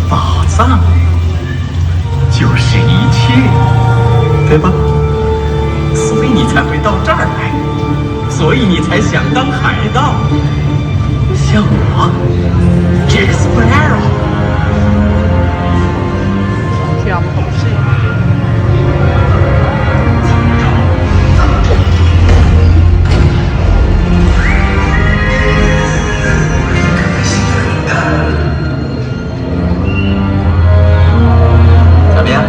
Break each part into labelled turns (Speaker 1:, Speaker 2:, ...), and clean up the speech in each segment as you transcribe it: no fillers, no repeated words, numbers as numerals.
Speaker 1: 宝藏就是一切，对吧？所以你才会到这儿来，所以你才想当海盗，像我 Jack Sparrow。
Speaker 2: 跳口戏。
Speaker 1: 怎么样？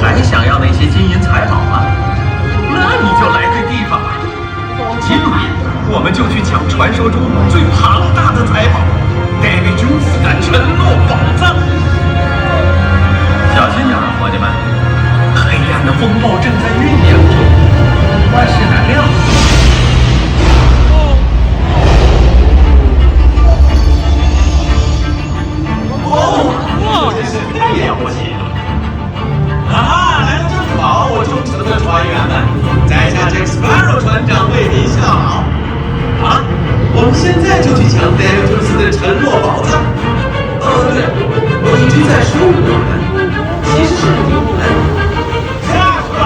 Speaker 1: 还想要那些金银财宝吗？那你就来对地方了。今晚我们就去抢传说中最庞大的财宝——戴维·琼斯的沉落宝藏。小心点儿，伙计们！黑暗的风暴正在酝酿中，万事难料。
Speaker 3: 真是太了不起了！来得正好，我忠诚的船员们，在下Jack Sparrow船长为您效劳。我们现在就去抢戴维·琼斯的沉落宝藏。对，我一直在说我们，其实是你们。下去吧！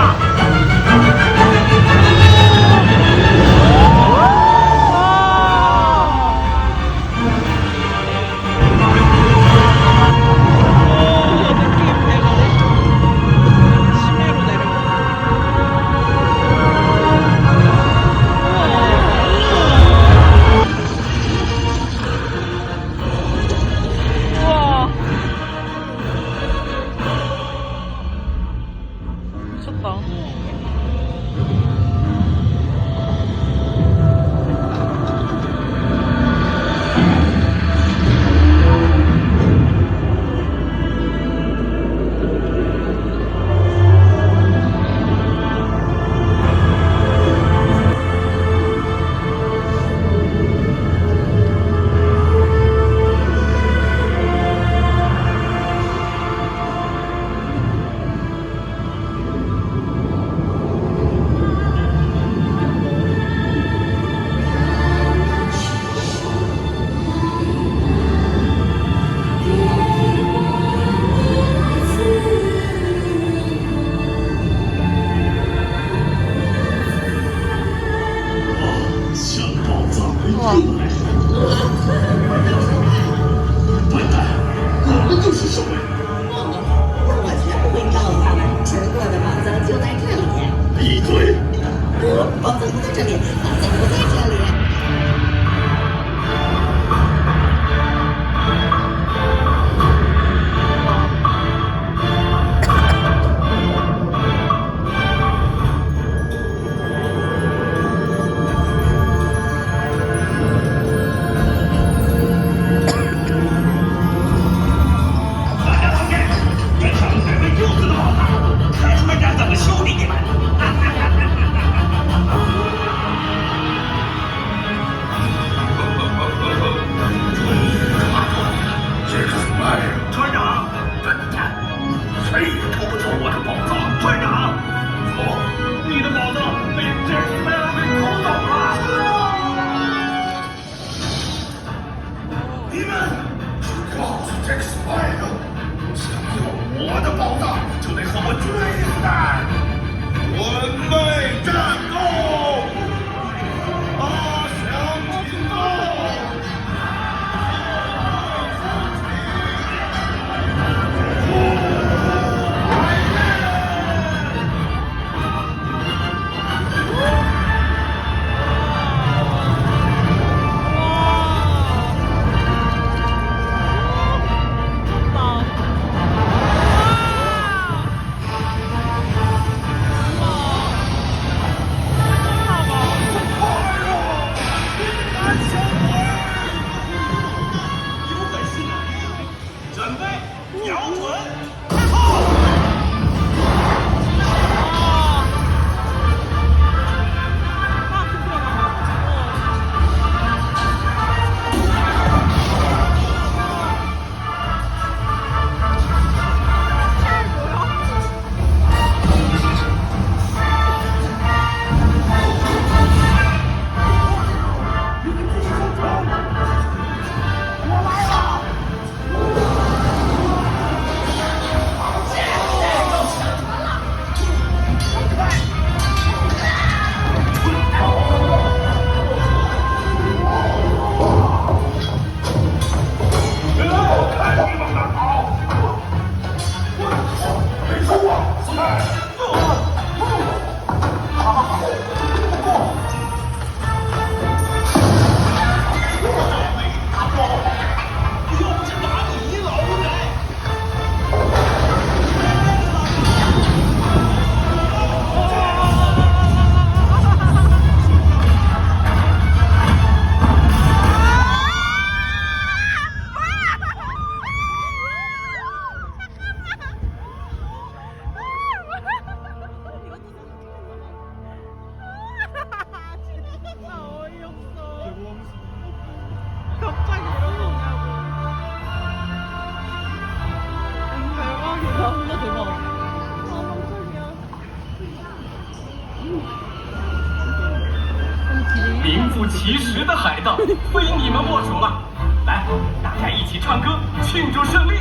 Speaker 1: 其实的海盗，非你们莫属了。来，大家一起唱歌庆祝胜利。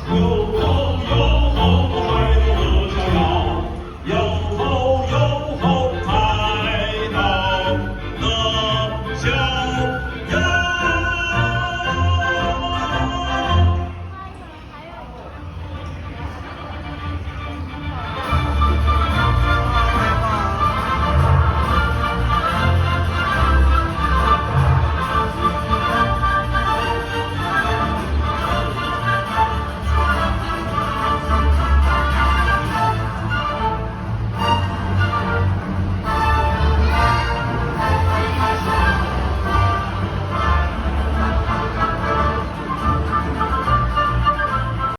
Speaker 3: 哟吼哟